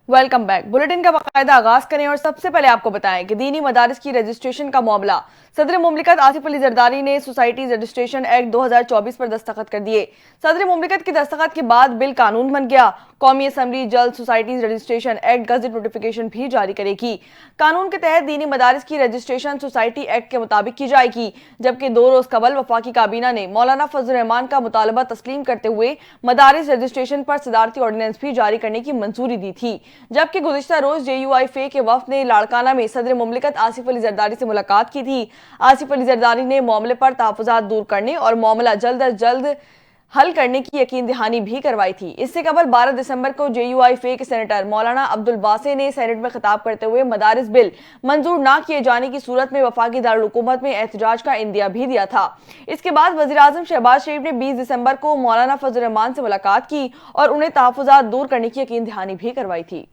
Welcome back. Bulletin का बाकायदा आगाज करें और सबसे पहले आपको बताएं कि दीनी मदारिस की रजिस्ट्रेशन का मामला। सदर मुमलिकत आसिफ अली जरदारी ने सोसाइटी रजिस्ट्रेशन एक्ट 2024 पर दस्तखत कर दिए। सदर मुमलिकत की दस्तखत के बाद बिल कानून बन गया। कौमी असम्बली जल्द society registration act gazette notification भी जारी करेगी। कानून के तहत दीनी मदारिस की रजिस्ट्रेशन सोसाइटी एक्ट के मुताबिक की जाएगी, जबकि 2 रोज कबल वफाकी काबीना ने मौलाना फजल रहमान का मुतालबा तस्लीम करते हुए मदारिस रजिस्ट्रेशन पर सदारती ऑर्डिनेंस भी जारी करने की मंजूरी दी थी। जबकि गुज़िश्ता रोज JUI-FA के वफ्द ने लाड़काना में सदर मुमलिकत आसिफ अली जरदारी से मुलाकात की थी। आसिफ अली जरदारी ने मामले पर तहफ़्फ़ुज़ात दूर करने और मामला जल्द अज जल्द हल करने की यकीन दहानी भी करवाई थी। इससे कबल 12 दिसंबर को JUI-FA के सेनेटर मौलाना अब्दुल बासे ने सेनेट में खिताब करते हुए मदारिस बिल मंजूर न किए जाने की सूरत में वफाकी दारुल हुकूमत में एहतजाज का इंदिया भी दिया था। इसके बाद वज़ीर आज़म शहबाज शरीफ ने 20 दिसंबर को मौलाना फजल रहमान से मुलाकात की और उन्हें तहफ़्फ़ुज़ात दूर करने की यकीन दहानी भी करवाई थी।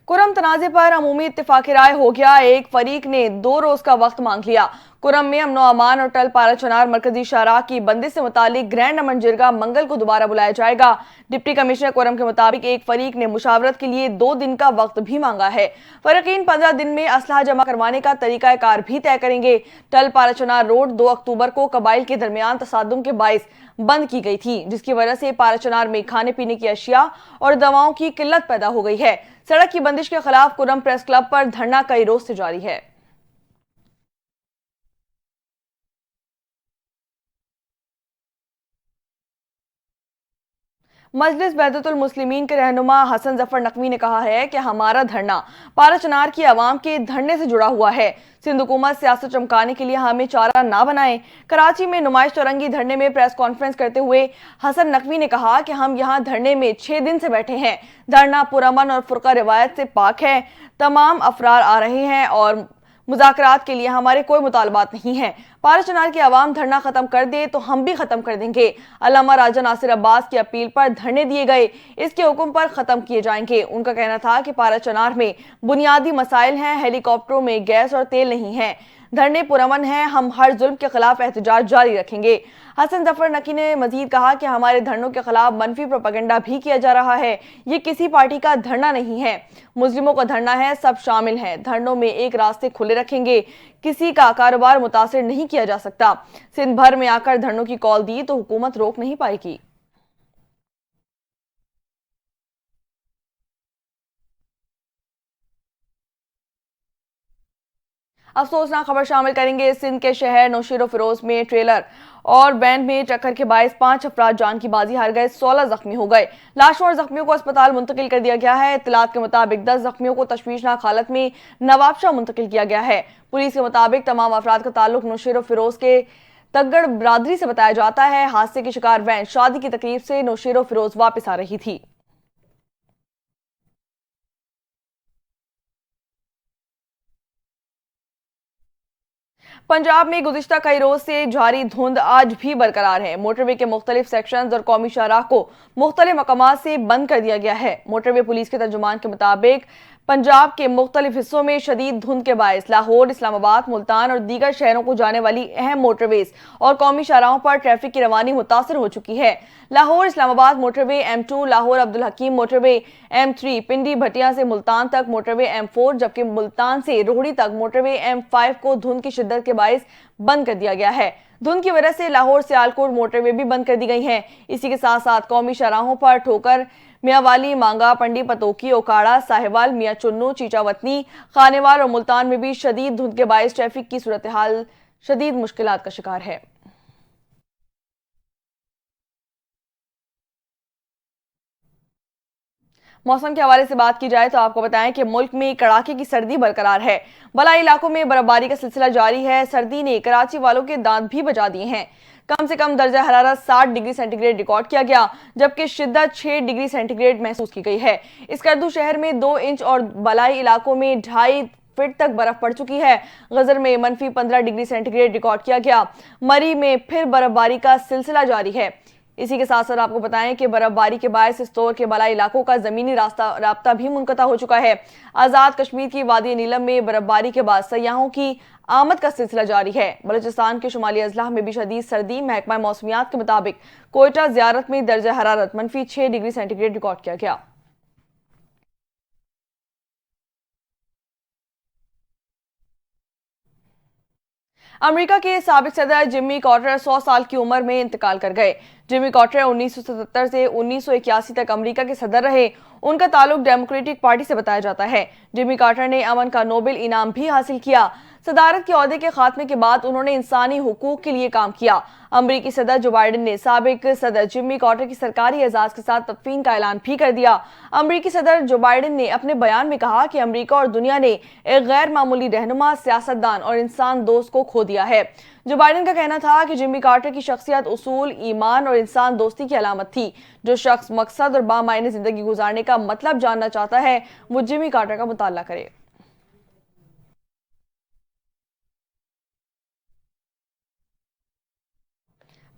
कुरम तनाज़े पर अमूमी इत्तेफाक राय हो गया। एक फरीक ने 2 रोज का वक्त मांग लिया। कुरम में अमनो अमान और टल पारा चनार मरकजी शाहराह की बंदिश से मुतालिक ग्रैंड अमन जिरगा मंगल को दोबारा बुलाया जाएगा। डिप्टी कमिश्नर कुरम के मुताबिक एक फरीक ने मुशावरत के लिए 2 दिन का वक्त भी मांगा है। फरीकीन 15 दिन में असलहा जमा करवाने का तरीका कार भी तय करेंगे। टल पारा चनार रोड 2 अक्टूबर को कबाइल के दरमियान तसादुम के बाइस बंद की गई थी, जिसकी वजह से पाराचनार में खाने पीने की अशिया और दवाओं की किल्लत पैदा हो गई है। सड़क की बंदिश के खिलाफ कुरम प्रेस क्लब पर धरना कई रोज से जारी है। मजलिस बहदतुल मुस्लिमीन के रहनुमा हसन जफर नकवी ने कहा है कि हमारा धरना पाराचनार की आवाम के धरने से जुड़ा हुआ है। सिंध हुकूमत सियासत चमकाने के लिए हमें चारा ना बनाए। कराची में नुमाइश चौरंगी धरने में प्रेस कॉन्फ्रेंस करते हुए हसन नकवी ने कहा कि हम यहाँ धरने में 6 दिन से बैठे हैं। धरना पुरअमन और फुरका रिवायत से पाक है। तमाम अफरार आ रहे हैं और मुज़ाकरात के लिए हमारे कोई मुतालबात नहीं है। पाराचनार की आवाम धरना खत्म कर दे तो हम भी खत्म कर देंगे। अल्लामा राजा नासिर अब्बास की अपील पर धरने दिए गए, इसके हुक्म पर खत्म किए जाएंगे। उनका कहना था कि पाराचनार में बुनियादी मसाइल हैं, हेलीकॉप्टरों में गैस और तेल नहीं है। धरने पुरअमन हैं, हम हर जुल्म के खिलाफ एहतजाज जारी रखेंगे। हसन जफर नकी ने मजीद कहा कि हमारे धरनों के खिलाफ मनफी प्रोपेगेंडा भी किया जा रहा है। ये किसी पार्टी का धरना नहीं है, मुस्लिमों का धरना है, सब शामिल हैं। धरनों में एक रास्ते खुले रखेंगे, किसी का कारोबार मुतासिर नहीं किया जा सकता। सिंध भर में आकर धरनों की कॉल दी तो हुकूमत रोक नहीं पाएगी। अफसोसनाक खबर शामिल करेंगे। सिंध के शहर नौशीर फिरोज में ट्रेलर और वैन में टक्कर के बायस 5 अफराद जान की बाजी हार गए, 16 जख्मी हो गए। लाशों और जख्मियों को अस्पताल मुंतकिल कर दिया गया है। इत्तलात के मुताबिक 10 जख्मियों को तशवीशनाक हालत में नवाबशाह मुंतकिल किया गया है। पुलिस के मुताबिक तमाम अफराद का ताल्लुक नौशीर फिरोज के तगड़ बरादरी से बताया जाता है। हादसे की शिकार वैन शादी की तकरीब से नौशीर फिरोज वापस आ रही थी। पंजाब में गुज़िश्ता कई रोज से जारी धुंध आज भी बरकरार है। मोटरवे के मुख्तलिफ सेक्शंस और कौमी शाहराह को मुख्तलिफ मकामात से बंद कर दिया गया है। मोटरवे पुलिस के तर्जुमान के मुताबिक पंजाब के मुख्तलिफ हिस्सों में शदीद धुंध के बायस लाहौर, इस्लामाबाद, मुल्तान और दीगर शहरों को जाने वाली अहम मोटरवेज और कौमी शाहराहों पर ट्रैफिक की रवानी मुतासर हो चुकी है। लाहौर इस्लामाबाद मोटरवे M2, लाहौर अब्दुल हकीम मोटरवे M3, पिंडी भटिया से मुल्तान तक मोटरवे M4, जबकि मुल्तान से रोहड़ी तक मोटरवे M5 को धुंध की शिद्दत के बायस बंद कर दिया गया है। धुंध की वजह से लाहौर सियालकोट मोटरवे भी बंद कर दी गई हैं। इसी के साथ साथ कौमी शाहराहों पर ठोकर, मियावाली, मांगा, पंडी, पतोकी, ओकाड़ा, साहिवाल, मियां चुन्नू, चीचावतनी, खानेवाल और मुल्तान में भी शदीद धुंध के बायस ट्रैफिक की सूरत हाल शदीद मुश्किलात का शिकार है। मौसम के हवाले से बात की जाए तो आपको बताएं कि मुल्क में कड़ाके की सर्दी बरकरार है। बलाई इलाकों में बर्फबारी का सिलसिला जारी है। सर्दी ने कराची वालों के दांत भी बजा दिए हैं। कम से कम दर्जा हरारत 60 डिग्री सेंटीग्रेड रिकॉर्ड किया गया, जबकि शिद्दत 6 डिग्री सेंटीग्रेड महसूस की गई है। स्कर्दू शहर में 2 इंच और बलाई इलाकों में 2.5 फीट तक बर्फ पड़ चुकी है। गजर में -15 डिग्री सेंटीग्रेड रिकॉर्ड किया गया। मरी में फिर बर्फबारी का सिलसिला जारी है। इसी के साथ साथ आपको बताएं कि बर्फबारी के बायस इस तौर के बलाई इलाकों का जमीनी रास्ता भी मुनक़ता हो चुका है। आजाद कश्मीर की वादी नीलम में बर्फबारी के बाद सयाहों की आमद का सिलसिला जारी है। बलूचिस्तान के शुमाली अजला में भी शदीद सर्दी। महकमा मौसमियात के मुताबिक कोयटा ज़ियारत में दर्जा हरारत -6 डिग्री सेंटीग्रेड रिकॉर्ड किया गया। अमेरिका के साबिक सदर जिम्मी कार्टर 100 साल की उम्र में इंतकाल कर गए। जिम्मी कार्टर 1977 से 1981 तक अमेरिका के सदर रहे। उनका ताल्लुक डेमोक्रेटिक पार्टी से बताया जाता है। जिम्मी कार्टर ने अमन का नोबेल इनाम भी हासिल किया। सदारत के ओहदे के खात्मे के बाद उन्होंने इंसानी हुकूक के लिए काम किया। अमरीकी सदर जो बाइडेन ने साबिक सदर जिम्मी कार्टर की सरकारी एजाज के साथ तदफीन का ऐलान भी कर दिया। अमरीकी सदर जो बाइडेन ने अपने बयान में कहा कि अमरीका और दुनिया ने एक गैर मामूली रहनुमा, सियासतदान और इंसान दोस्त को खो दिया है। जो बाइडेन का कहना था कि जिम्मी कार्टर की शख्सियत उसूल, ईमान और इंसान दोस्ती की अलामत थी। जो शख्स मकसद और बामायने जिंदगी गुजारने का मतलब जानना चाहता है वो जिम्मी कार्टर का मुताला करे।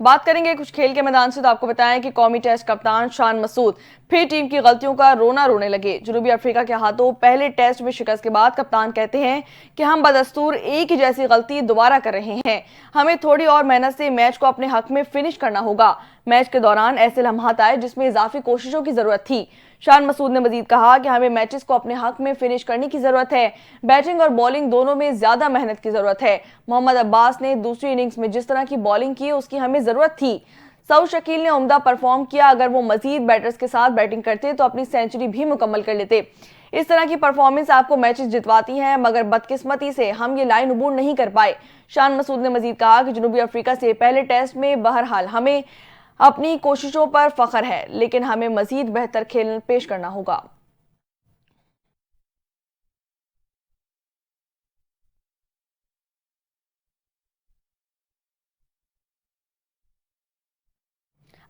बात करेंगे कुछ खेल के मैदान से तो आपको बताएं कि कौमी टेस्ट कप्तान शान मसूद फिर टीम की गलतियों का रोना रोने लगे। जनूबी अफ्रीका के हाथों पहले टेस्ट में शिकस्त के बाद कप्तान कहते हैं कि हम बदस्तूर एक ही जैसी गलती दोबारा कर रहे हैं। हमें थोड़ी और मेहनत से मैच को अपने हक में फिनिश करना होगा। मैच के दौरान ऐसे लम्हात आए जिसमें इजाफी कोशिशों की जरूरत थी। शान मसूद ने मजीद कहा कि हमें मैचेस को अपने हक में फिनिश करने की जरूरत है। बैटिंग और बॉलिंग दोनों में ज्यादा मेहनत की जरूरत है। मोहम्मद अब्बास ने दूसरी इनिंग्स में जिस तरह की बॉलिंग की उसकी हमें जरूरत थी। सऊद शकील ने उम्दा परफॉर्म किया। अगर वो मजीद बैटर्स के साथ बैटिंग करते तो अपनी सेंचुरी भी मुकम्मल कर लेते। इस तरह की परफॉर्मेंस आपको मैचेस जितवाती है, मगर बदकिस्मती से हम ये लाइन अबूर नहीं कर पाए। शान मसूद ने मजीद कहा कि जनूबी अफ्रीका से पहले टेस्ट में बहरहाल हमें अपनी कोशिशों पर फख्र है, लेकिन हमें मजीद बेहतर खेल पेश करना होगा।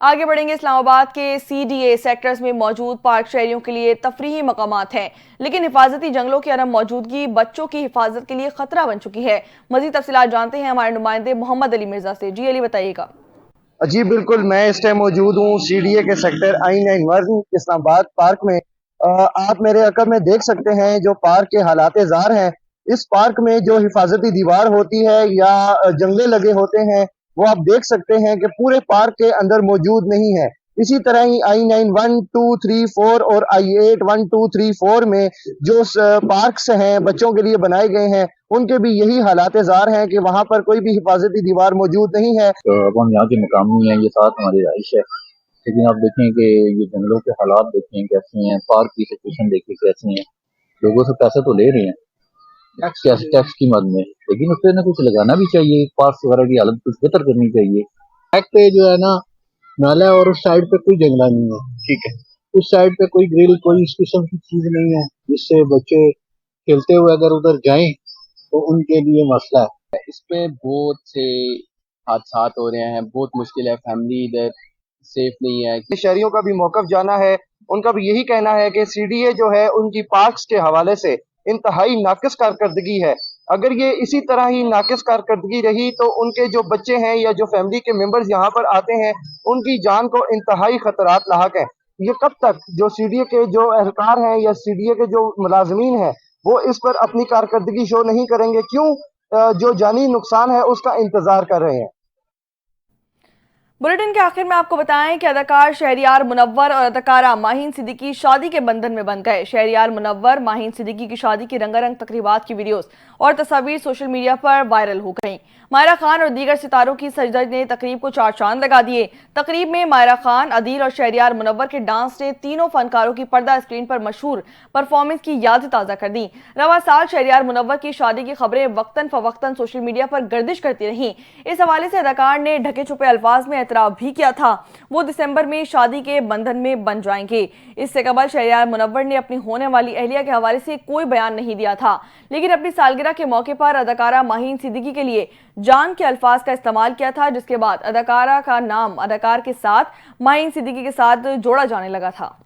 आगे बढ़ेंगे। इस्लामाबाद के CDA सेक्टर्स में मौजूद पार्क शहरियों के लिए तफरीही मकामात हैं, लेकिन हिफाजती जंगलों की अदम मौजूदगी बच्चों की हिफाजत के लिए खतरा बन चुकी है। मजीद तफसीलात जानते हैं हमारे नुमाइंदे मोहम्मद अली मिर्जा से। जी अली, बताइएगा। जी बिल्कुल, मैं इस टाइम मौजूद हूँ CDA के सेक्टर I-91 इस्लामाबाद पार्क में। आप मेरे अकब में देख सकते हैं जो पार्क के हालात ज़ार हैं। इस पार्क में जो हिफाजती दीवार होती है या जंगले लगे होते हैं वो आप देख सकते हैं कि पूरे पार्क के अंदर मौजूद नहीं है। इसी तरह ही I-9 1 2 3 4 और I-8 1 2 3 4 में जो पार्क्स हैं बच्चों के लिए बनाए गए हैं उनके भी यही हालात ज़ार हैं कि वहाँ पर कोई भी हिफाजती दीवार मौजूद नहीं है। तो अब हम यहाँ के मकामी हैं, ये साथ हमारी रहाइश है, लेकिन आप देखें कि ये जंगलों के हालात देखें कैसे हैं, पार्क की सिचुएशन देखें कैसी है। लोगों से पैसे तो ले रहे हैं टैक्स की मद में, लेकिन उस पर ना कुछ लगाना भी चाहिए। पार्क वगैरह की हालत कुछ बेहतर करनी चाहिए। बैक पे जो है ना नाला है और उस साइड पे कोई जंगला नहीं है, ठीक है। उस साइड पे कोई ग्रिल, कोई इस किस्म की चीज नहीं है जिससे बच्चे खेलते हुए अगर उधर जाएं तो उनके लिए मसला है। इस पे बहुत से हादसा हो रहे हैं, बहुत मुश्किल है, फैमिली इधर सेफ नहीं है। शहरियों का भी मौकफ जाना है। उनका भी यही कहना है कि CDA जो है उनकी पार्क्स के हवाले से इंतहाई नाकिस कारकर्दगी है। अगर ये इसी तरह ही नाकिस कारकर्दगी रही तो उनके जो बच्चे हैं या जो फैमिली के मेंबर्स यहाँ पर आते हैं उनकी जान को इंतहाई खतरात लाहक है। ये कब तक जो CDA के जो एहलकार हैं या CDA के जो मुलाजमीन हैं वो इस पर अपनी कारकर्दगी शो नहीं करेंगे? क्यों जो जानी नुकसान है उसका इंतजार कर रहे हैं। बुलेटिन के आखिर में आपको बताएं कि अदाकार शहरियार मुनव्वर और अदाकारा माहीन सिद्दीकी शादी के बंधन में बंध गए। शहरियार मुनव्वर माहीन सिद्दीकी की शादी की रंगारंग तकरीबात की वीडियोस और तस्वीर सोशल मीडिया पर वायरल हो गईं। मायरा खान और दीगर सितारों की सजदर ने तकरीब को चार चांद लगा दिए। तकरीब में मायरा खान, अदील और शहरियार मुनव्वर के डांस ने तीनों फनकारों की पर्दा स्क्रीन पर मशहूर परफॉर्मेंस की यादें ताज़ा कर दी। रवा साल शहरियार मुनव्वर की शादी की खबरें वक्तन फवक्तन सोशल मीडिया पर गर्दिश करती रहीं। इस हवाले से अदाकार ने ढके छुपे अल्फाज में एतराफ भी किया था वो दिसंबर में शादी के बंधन में बन जाएंगे। इससे कबल शहरियार मुनव्वर ने अपनी होने वाली अहलिया के हवाले से कोई बयान नहीं दिया था, लेकिन अपनी सालगिरह के मौके पर अदाकारा माहीन सिद्दीकी के लिए जान के अल्फाज का इस्तेमाल किया था, जिसके बाद अदाकारा का नाम अदाकार के साथ माहीन सिद्दीकी के साथ जोड़ा जाने लगा था।